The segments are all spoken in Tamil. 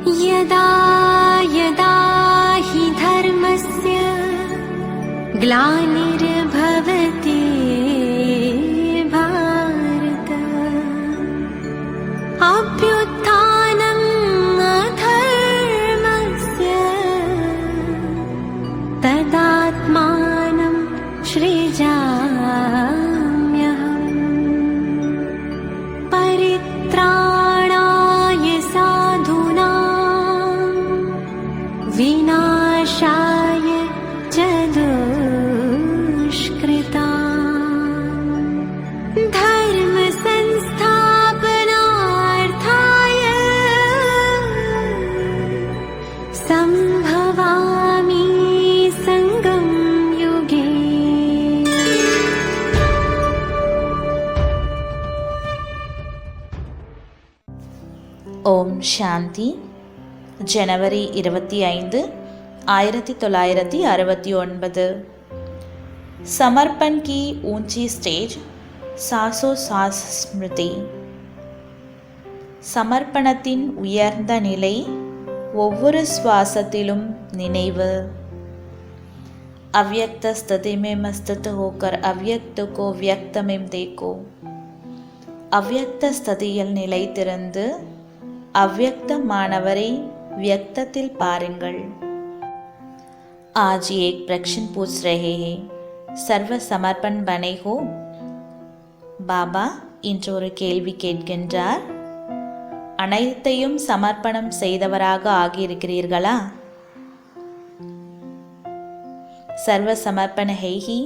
यदा यदा हि धर्मस्य ग्लानिर्भवति भारत अभ्युत्थानम् अधर्मस्य तदात्मानं सृजाम्यहम् परित्राणाय साधूनां विनाशाय च दुष्कृताम् धर्म संस्थापनार्थाय संभवामि संगम युगे। ஓம் சாந்தி. ஜனவரி 25, 1969. समर्पण की ऊंची स्टेज, சாசோசாஸ் ஸ்மிருதி. சமர்ப்பணத்தின் உயர்ந்த நிலை, ஒவ்வொரு சுவாசத்திலும் நினைவு. अव्यक्त स्थिति में स्थित होकर अव्यक्त को व्यक्त में देखो. அவ்யக்த ஸ்திதியில் நிலைத்திருந்து अव्यक्तमानवரை व्यक्तத்தில் பாருங்கள். आज एक प्रश्न पूछ रहे हैं, सर्व समर्पण बने हो? பாபா இன்று ஒரு கேள்வி கேட்கின்றார், அனைத்தையும் சமர்ப்பணம் செய்தவராக ஆகியிருக்கிறீர்களா? சர்வ சமர்ப்பண ஹைஹி,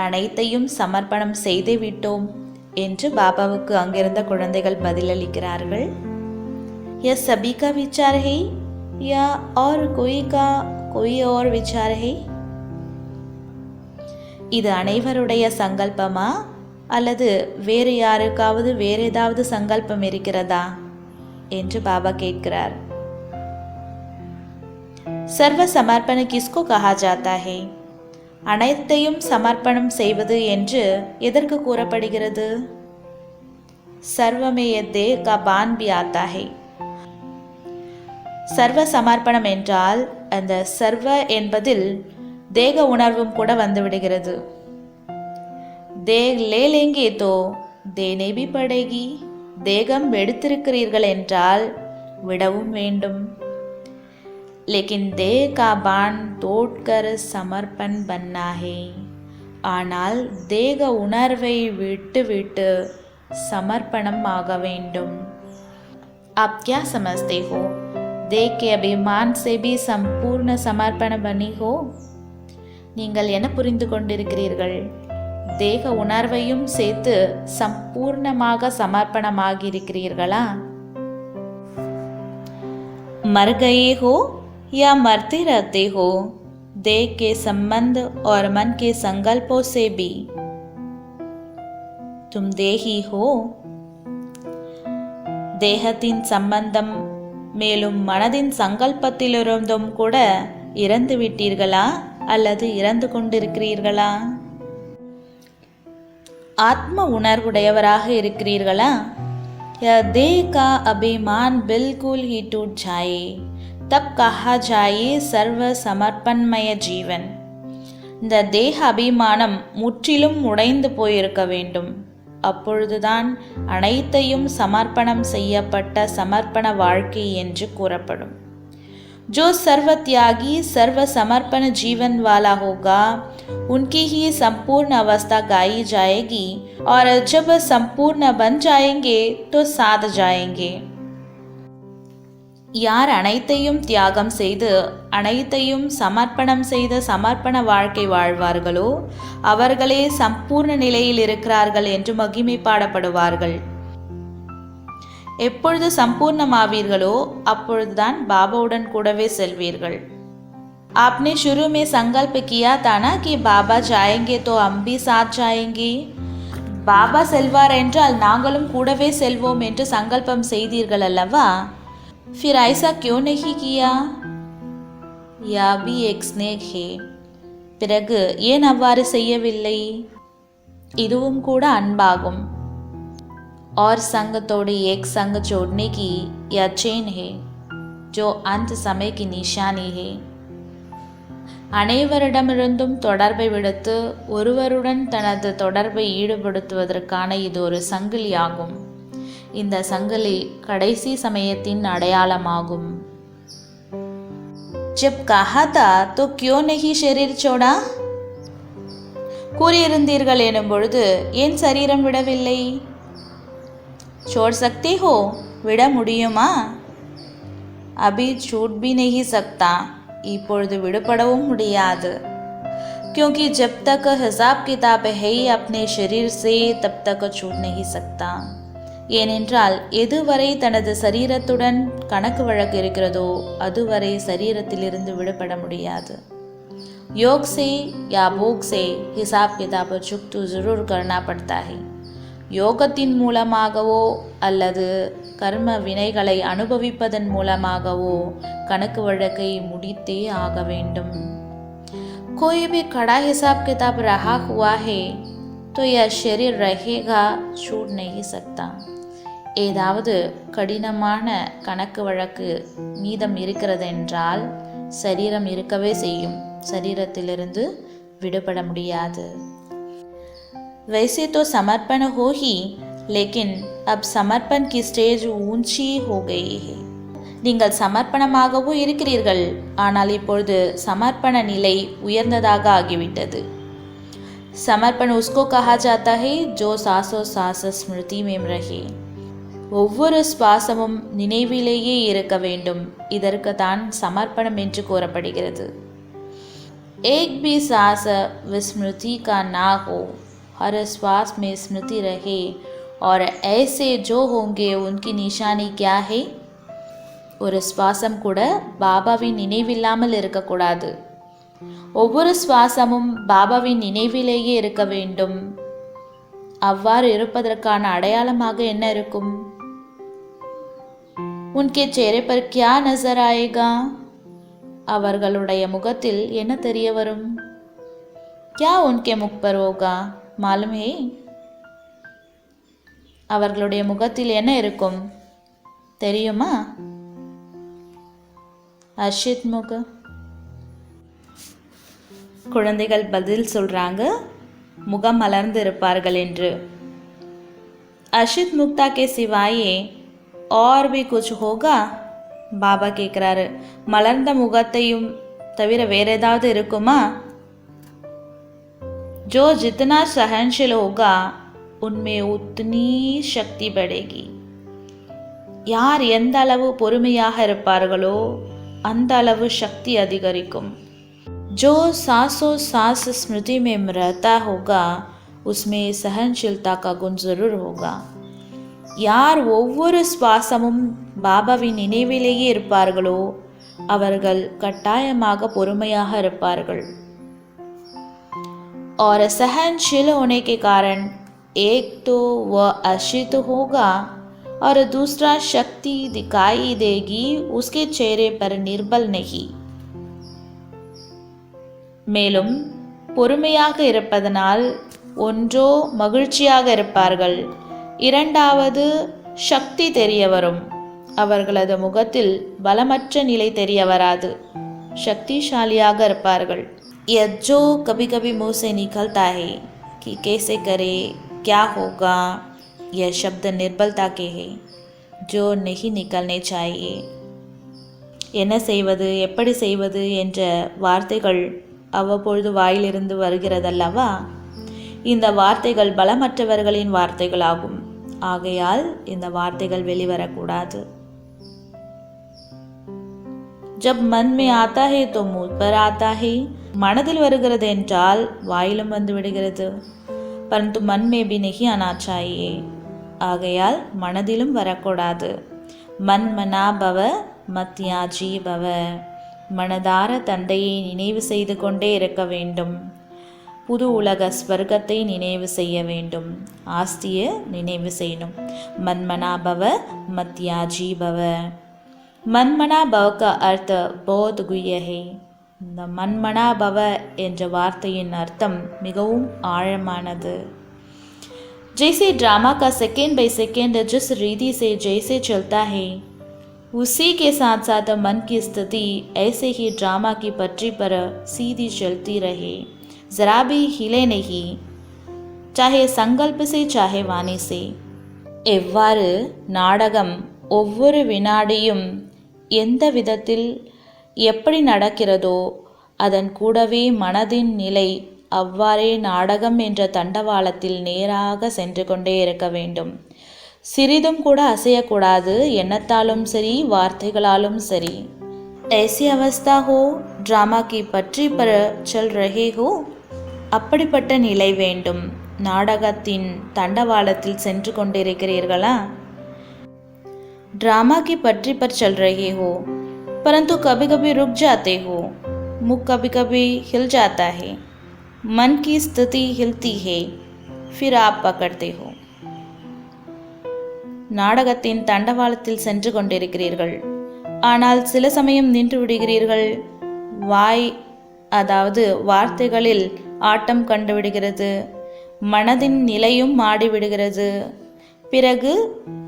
அனைத்தையும் சமர்ப்பணம் செய்து விட்டோம் என்று பாபாவுக்கு அங்கிருந்த குழந்தைகள் பதிலளிக்கிறார்கள். யா சபி கா விசார் ஹை யா और कोई और विचार है? இது அனைவருடைய சங்கல்பமா அல்லது வேறு யாருக்காவது வேறு ஏதாவது சங்கல்பம் இருக்கிறதா என்று பாபா கேட்கிறார். சர்வ சமர்ப்பண கிஸ்கோ கஹா ஜாதா ஹை? அனைத்தையும் சமர்ப்பணம் செய்வது என்று எதற்கு கூறப்படுகிறது? சர்வமே தே கா பான் பி ஆத்தா ஹை. சர்வ சமர்ப்பணம் என்றால் அந்த சர்வ என்பதில் தேக உணர்வும் கூட வந்துவிடுகிறது. தேக் லே லேங்கே தோ தேனே பி படேகி. தேகம் எடுத்திருக்கிறீர்கள் என்றால் விடவும் வேண்டும். लेकिन देह का बाण तोड़कर समर्पण बनना है. ஆனால் தேக உணர்வை விட்டு விட்டு சமர்ப்பணம் ஆக வேண்டும். आप क्या समझते हो? देह के अभिमान से भी संपूर्ण समर्पण बनी हो? நீங்கள் என்ன புரிந்து கொண்டிருக்கிறீர்கள்? தேக உணர்வையும் சேர்த்து சம்பூர்ணமாக சமர்ப்பணமாகி இருக்கிறீர்களா? मर गए हो या मरते रहते हो? देह के संबंध और मन के संकल्पों से भी तुम देही हो. தேகத்தின் சம்பந்தம் மேலும் மனதின் சங்கல்பத்திலிருந்தும் கூட இறந்து விட்டீர்களா அல்லது இறந்து கொண்டிருக்கிறீர்களா? ஆத்ம உணர்வுடையவராக இருக்கிறீர்களா? या देह का अभिमान बिल्कुल ही टूट जाए तब कहा जाए सर्व समर्पणमय जीवन. இந்த தேக அபிமானம் முற்றிலும் உடைந்து போயிருக்க வேண்டும். அப்பொழுதுதான் அனைத்தையும் சமர்ப்பணம் செய்யப்பட்ட சமர்ப்பண வாழ்க்கை என்று கூறப்படும். जो सर्व त्यागी सर्व समर्पण जीवन वाला होगा उनकी ही संपूर्ण अवस्था गाई जाएगी और जब संपूर्ण बन जाएंगे तो साध जाएंगे. யார் அனைத்தையும் தியாகம் செய்து அனைத்தையும் சமர்ப்பணம் செய்த சமர்ப்பண வாழ்க்கை வாழ்வார்களோ அவர்களே சம்பூர்ண நிலையில் இருக்கிறார்கள் என்று மகிமை பாடப்படுவார்கள். எப்பொழுது சம்பூர்ணமாவீர்களோ அப்பொழுதுதான் பாபாவுடன் கூடவே செல்வீர்கள். आपने शुरू में संकल्प किया था ना कि बाबा जाएंगे तो हम भी साथ जाएंगे. பாபா செல்வார் என்றால் நாங்களும் கூடவே செல்வோம் என்று சங்கல்பம் செய்தீர்கள் அல்லவா? फिर ऐसा क्यों नहीं किया? यह भी एक स्नेह है. பிறகு ஏன் அவ்வாறு செய்யவில்லை? இதுவும் கூட அன்பாகும். और संग तोड़ी एक संग जोड़ने की यह चेन है जो अंत समय की निशानी है. அனைவரிடமிருந்தும் தொடர்பை விடுத்து ஒருவருடன் தனது தொடர்பை ஈடுபடுத்துவதற்கான இது ஒரு சங்கிலியாகும். இந்த சங்கிலி கடைசி சமயத்தின் அடையாளமாகும். ஜப் கஹா தா தோ கியோ நஹி ஷரீர் சோடா? கூறியிருந்தீர்கள் எனும் பொழுது ஏன் சரீரம் விடவில்லை? छोड़ सकते हो, விட முடியுமா? अभी छूट भी नहीं सकता, இப்பொழுது விடுபடவும் முடியாது. क्योंकि जब तक हिसाब किताब है अपने शरीर से तब तक छूट नहीं सकता. ஏனென்றால் எதுவரை தனது சரீரத்துடன் கணக்கு வழக்கு இருக்கிறதோ அதுவரை சரீரத்திலிருந்து விடுபட முடியாது. योग से या भोग से हिसाब किताब चुक्त जरूर करना पड़ता है. யோகத்தின் மூலமாகவோ அல்லது கர்ம வினைகளை அனுபவிப்பதன் மூலமாகவோ கணக்கு வழக்கை முடித்தே ஆக வேண்டும். कोई भी कड़ा हिसाब किताब रहा हुआ है तो यह शरीर रहेगा, छूट नहीं सकता. ஏதாவது கடினமான கணக்கு வழக்கு மீதம் இருக்கிறது என்றால் சரீரம் இருக்கவே செய்யும், சரீரத்திலிருந்து விடுபட முடியாது. वैसे तो समर्पण हो ही, लेकिन अब समर्पण की स्टेज ऊंची हो गई है. நீங்கள் சமர்ப்பணமாகவும் இருக்கிறீர்கள், ஆனால் இப்பொழுது சமர்ப்பண நிலை உயர்ந்ததாக ஆகிவிட்டது. समर्पण उसको कहा जाता है जो सासों सास स्मृति में रहे. ஒவ்வொரு சுவாசமும் நினைவிலேயே இருக்க வேண்டும், இதற்கு தான் சமர்ப்பணம் என்று கூறப்படுகிறது. एक भी सांस विस्मृति का ना हो, हर श्वास में स्मृति रहे. और ऐसे जो होंगे उनकी निशानी क्या है? ஒரு சுவாசம் கூட பாபாவின் நினைவில்லாமல் இருக்கக்கூடாது. ஒவ்வொரு சுவாசமும் பாபாவின் நினைவிலேயே இருக்க வேண்டும். அவ்வாறு இருப்பதற்கான அடையாளமாக என்ன இருக்கும்? उनके चेहरे पर क्या नजर आएगा? அவர்களுடைய முகத்தில் என்ன தெரிய வரும்? क्या उनके मुख पर होगा मालूम है? அவர்களுடைய முகத்தில் என்ன இருக்கும் தெரியுமா? அஷித் முக. குழந்தைகள் பதில் சொல்றாங்க, முகம் மலர்ந்து இருப்பார்கள் என்று. அஷித் முக்தா கே சிவாயே और भी कुछ होगा? பாபா கேட்குறாரு, மலர்ந்த முகத்தையும் தவிர வேற ஏதாவது இருக்குமா? जो जितना सहनशील होगा उनमें उतनी शक्ति बढ़ेगी. யார் எந்த அளவு பொறுமையாக இருப்பார்களோ அந்த அளவு சக்தி அதிகரிக்கும். जो सांसों सांस स्मृति में रहता होगा उसमें सहनशीलता का गुण जरूर होगा. யார் ஒவ்வொரு சுவாசமும் பாபாவின் நினைவிலேயே இருப்பார்களோ அவர்கள் கட்டாயமாக பொறுமையாக இருப்பார்கள். और सहनशील होने के कारण एक तो वह अशित होगा और दूसरा शक्ति दिखाई देगी उसके चेहरे पर निर्बल नहीं. மேலும் பொறுமையாக இருப்பதனால் ஒன்றோ மகிழ்ச்சியாக இருப்பார்கள், இரண்டாவது சக்தி தெரிய வரும். அவர்களது முகத்தில் பலமற்ற நிலை தெரிய வராது, சக்திசாலியாக இருப்பார்கள். यह जो कभी कभी मुँह से निकलता है कि कैसे करे क्या होगा, यह शब्द निर्बलता के है जो नहीं निकलने चाहिए. என்ன செய்வது எப்படி செய்வது என்ற வார்த்தைகள் அவ்வப்பொழுது வாயிலிருந்து வருகிறதல்லவா, இந்த வார்த்தைகள் பலமற்றவர்களின் வார்த்தைகளாகும். ஆகையால் இந்த வார்த்தைகள் வெளிவரக்கூடாது. जब मन में आता है तो मुंह पर आता है. மனதில் வருகிறது என்றால் வாயிலும் வந்து விடுகிறது. परंतु मन में भी नहीं आना चाहिए. ஆகையால் மனதிலும் வரக்கூடாது. மன் மனா பவ மத்யாஜி பவ. மனதார தந்தையை நினைவு செய்து கொண்டே இருக்க வேண்டும். புது உலக ஸ்வர்க்கத்தை நினைவு செய்ய வேண்டும், ஆஸ்தியை நினைவு செய்யணும். மன்மனா பவ மத்யாஜி பவ. மன்மனா பவ का अर्थ बहुत गुह्य है. இந்த மன்மனா பவ என்ற வார்த்தையின் அர்த்தம் மிகவும் ஆழமானது. जैसे ड्रामा का सेकेंड बाय सेकेंड जिस रीति से जैसे चलता है, उसी के साथ साथ मन की स्थिति ऐसे ही ड्रामा की पटरी पर सीधी चलती रहे, जरा भी हिले नहीं, चाहे संकल्प से चाहे वाणी से. எவ்வாறு நாடகம் ஒவ்வொரு வினாடியும் எந்த விதத்தில் எப்படி நடக்கிறதோ அதன் கூடவே மனதின் நிலை அவ்வாறே நாடகம் என்ற தண்டவாளத்தில் நேராக சென்று கொண்டே இருக்க வேண்டும். சிறிதும் கூட அசையக்கூடாது, எண்ணத்தாலும் சரி வார்த்தைகளாலும் சரி. ऐसी अवस्था हो ड्रामा की पटरी पर चल रहे हो, அப்படிப்பட்ட நிலை வேண்டும். நாடகத்தின் தண்டவாளத்தில் சென்று கொண்டிருக்கிறீர்களா? ड्रामा की पटरी पर चल रहे हो परंतु कभी कभी रुक जाते हो, मुख कभी कभी हिल जाता है, मन की स्थिति हिलती है, फिर आप पकड़ते हो. நாடகத்தின் தண்டவாளத்தில் சென்று கொண்டிருக்கிறீர்கள், ஆனால் சில சமயம் நின்று விடுகிறீர்கள். வாய் அதாவது வார்த்தைகளில் ஆட்டம் கண்டுவிடுகிறது, மனதின் நிலையும் மாடிவிடுகிறது. பிறகு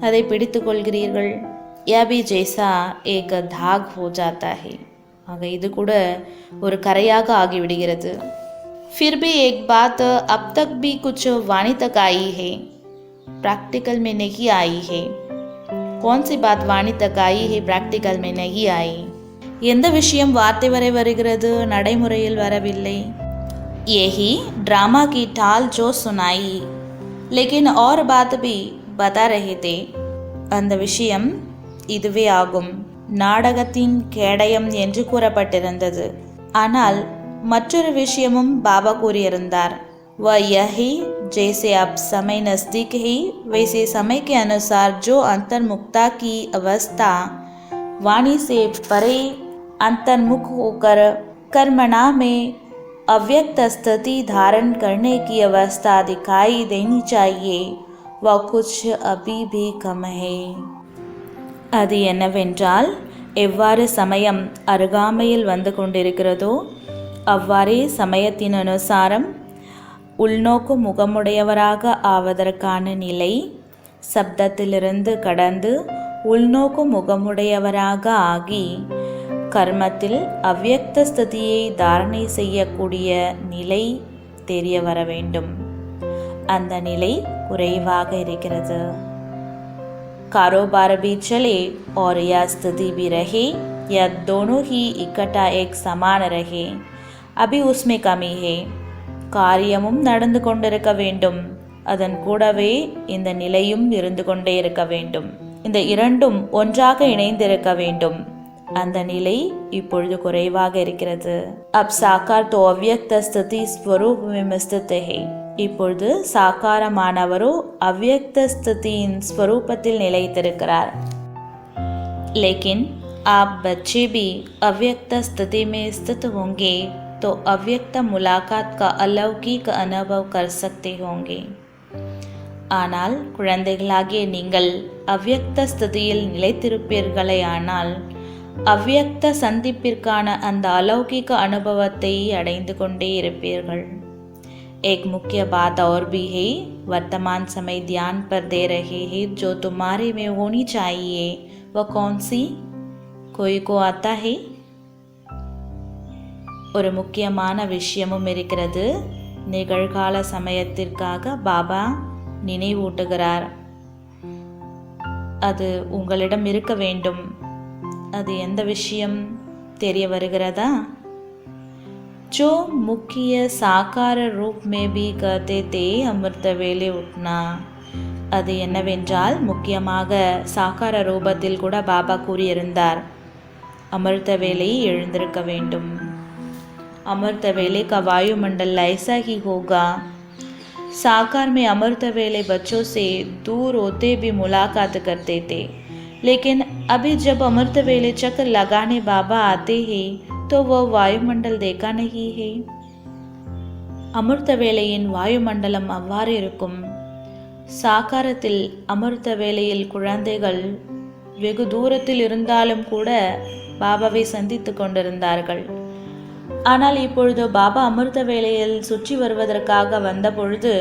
அதை பிடித்து கொள்கிறீர்கள். யாபி ஜெய்சா ஏக தாக் ஹோ ஜாத்தா ஹே. ஆக இது கூட ஒரு கரையாக ஆகிவிடுகிறது. फिर भी एक बात अब तक भी कुछ वाणी तक आई है, प्रैक्टिकल में नहीं आई है. कौन सी बात वाणी तक आई है, प्रैक्टिकल में नहीं आई? எந்த விஷயம் வார்த்தை வரை வருகிறது, நடைமுறையில் வரவில்லை. यही ड्रामा की ढाल जो सुनाई, लेकिन और बात भी बता रहे थे. அந்த விஷயம் இதுவே ஆகும். நாடகத்தின் கேடயம் என்று கூறப்பட்டிருந்தது, ஆனால் மற்றொரு விஷயமும் பாபா கூறியிருந்தார். वह यही जैसे अब समय नज़दीक है वैसे समय के अनुसार जो अंतर्मुखता की अवस्था वाणी से परे अंतर्मुख होकर कर्मणा में अव्यक्त स्थिति धारण करने की अवस्था दिखाई देनी चाहिए, वह कुछ अभी भी कम है. அது என்னவென்றால், எவ்வாறு சமயம் அருகாமையில் வந்து கொண்டிருக்கிறதோ அவ்வாறே சமயத்தின் அனுசாரம் உள்நோக்கு முகமுடையவராக ஆவதற்கான நிலை சப்தத்திலிருந்து கடந்து உள்நோக்கு முகமுடையவராக ஆகி கர்மத்தில் அவ்யக்த ஸ்திதியை தாரணை செய்யக்கூடிய நிலை தெரிய வர வேண்டும். அந்த நிலை குறைவாக இருக்கிறது. कारोबार भी चले और यह स्थिति भी रहे या दोनों ही इकट्ठा एक समान रहे, अभी उसमें कमी है. காரியமும் நடந்து கொண்டிருக்க வேண்டும், அதன் கூடவே இந்த நிலையும் இருந்து கொண்டே இருக்க வேண்டும். இந்த இரண்டும் ஒன்றாக இணைந்திருக்க வேண்டும். அந்த நிலை இப்பொழுது குறைவாக இருக்கிறது. அப் சாக்கார் தோ அவ்யக்த ஸ்திதி ஸ்வரூப் में स्थित है. இப்பொழுது சாக்காரமானவரோ அவ்யக்த ஸ்திதியின் ஸ்வரூபத்தில் நிலைத்திருக்கிறார். लेकिन आप बच्चे भी अव्यक्त स्थिति में स्थित होंगे तो अव्यक्त मुलाकात का अलौकिक अनुभव कर सकते होंगे. ஆனால் குழந்தைகளாகிய நீங்கள் அவ்யக்த ஸ்திதியில் நிலைத்திருப்பீர்களே, ஆனால் அவ்யக்த சந்திப்பிற்கான அந்த अलौकिक அனுபவத்தை அடைந்து கொண்டே இருப்பீர்கள். एक मुख्य बात और भी है, वर्तमान समय ध्यान पर दे रहे हैं जो तुम्हारे में होनी चाहिए, वह कौन सी? कोई को आता है? ஒரு முக்கியமான விஷயமும் இருக்கிறது. நிகழ்கால சமயத்திற்காக பாபா நினைவூட்டுகிறார். அது உங்களிடம் இருக்க வேண்டும். அது எந்த விஷயம் தெரிய வருகிறதா? जो मुख्य साकार रूप में भी कहते थे अमृत वेले उठना. அது என்னவென்றால், முக்கியமாக சாக்கார ரூபத்தில் கூட பாபா கூறியிருந்தார், अमृत வேலை எழுந்திருக்க வேண்டும். अमृत वेले का वायुमंडल ऐसा ही होगा. साकार में अमृत वेले बच्चों से दूर होते भी मुलाकात करते थे, लेकिन अभी जब अमृत वेले चक्र लगाने बाबा आते हैं तो वह वायुमंडल देखा नहीं है. அமிர்த வேளையின் வாயுமண்டலம் அவ்வாறு இருக்கும். சாக்காரத்தில் அமிர்த வேளையில் குழந்தைகள் வெகு தூரத்தில் இருந்தாலும் கூட பாபாவை சந்தித்து கொண்டிருந்தார்கள். ஆனால் இப்பொழுது பாபா அமிர்த வேளையில் சுற்றி வருவதற்காக வந்த பொழுது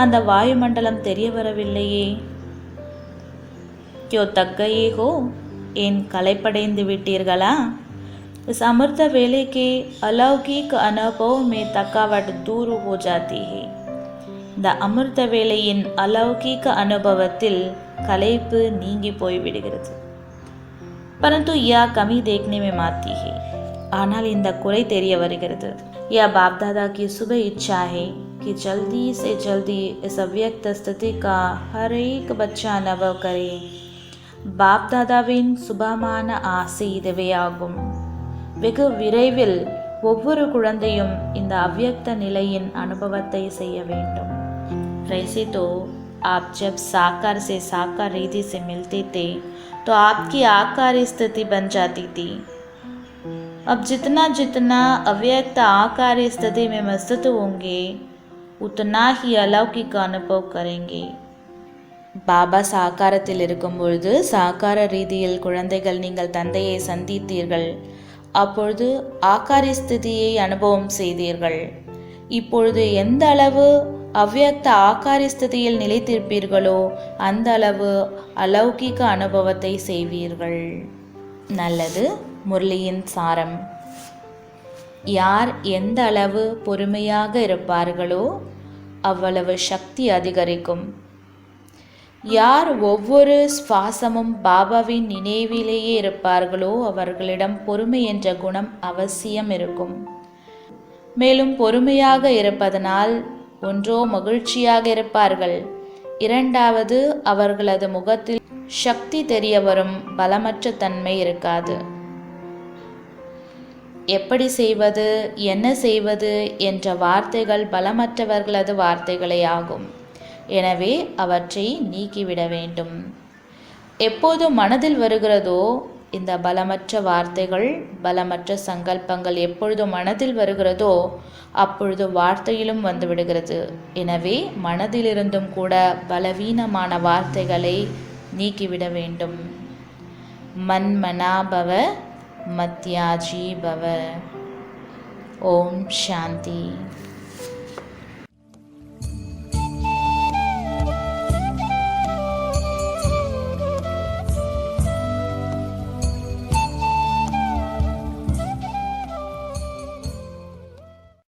அந்த வாயுமண்டலம் தெரிய வரவில்லையே? क्यों तक गए हो? ஏன் களைப்படைந்து விட்டீர்களா? इस अमृत वेले के अलौकिक अनुभव में थकावट दूर हो जाती है. இந்த அமிர்த வேளையின் அலௌகிக அனுபவத்தில் களைப்பு நீங்கி போய்விடுகிறது. परंतु यह कमी देखने में आती है. ஆனால் இந்த குறை தெரிய வருகிறது. यह बाप दादा की सुबह इच्छा है कि जल्दी से जल्दी इस अव्यक्त स्थिति का हर एक बच्चा अनुभव करे. பாப் தாதாவின் சுபமான ஆசை இதுவேயாகும். வெகு விரைவில் ஒவ்வொரு குழந்தையும் இந்த அவ்யக்த நிலையின் அனுபவத்தை செய்ய வேண்டும். वैसे तो आप जब साकार से साकार रीति से मिलते थे तो आपकी आकार स्थिति बन जाती थी. अब जितना जितना अव्यक्त आकार स्थिति में मस्त होंगे उतना ही अलौकिक अनुभव करेंगे. பாபா சாக்காரத்தில் இருக்கும் பொழுது சாக்கார ரீதியில் குழந்தைகள் நீங்கள் தந்தையை சந்தித்தீர்கள். அப்பொழுது ஆகாரி ஸ்திதியை அனுபவம் செய்தீர்கள். இப்பொழுது எந்த அளவு அவ்யக்த ஆகாரி ஸ்திதியில் நிலைத்திருப்பீர்களோ அந்த அளவு அலௌகிக அனுபவத்தை செய்வீர்கள். நல்லது. முரளியின் சாரம். யார் எந்த அளவு பொறுமையாக இருப்பார்களோ அவ்வளவு சக்தி அதிகரிக்கும். யார் ஒவ்வொரு சுவாசமும் பாபாவின் நினைவிலேயே இருப்பார்களோ அவர்களிடம் பொறுமை என்ற குணம் அவசியம் இருக்கும். மேலும் பொறுமையாக இருப்பதனால் ஒன்றோ மகிழ்ச்சியாக இருப்பார்கள், இரண்டாவது அவர்களது முகத்தில் சக்தி தெரிய வரும் பலமற்ற தன்மை இருக்காது. எப்படி செய்வது, என்ன செய்வது என்ற வார்த்தைகள் பலமற்றவர்களது வார்த்தைகளே ஆகும். எனவே அவற்றை நீக்கிவிட வேண்டும். எப்போது மனதில் வருகிறதோ இந்த பலமற்ற வார்த்தைகள், பலமற்ற சங்கல்பங்கள் எப்பொழுது மனதில் வருகிறதோ அப்பொழுது வார்த்தையிலும் வந்துவிடுகிறது. எனவே மனதிலிருந்தும் கூட பலவீனமான வார்த்தைகளை நீக்கிவிட வேண்டும். மன்மனா பவ மத்யாஜி பவ. ஓம் சாந்தி.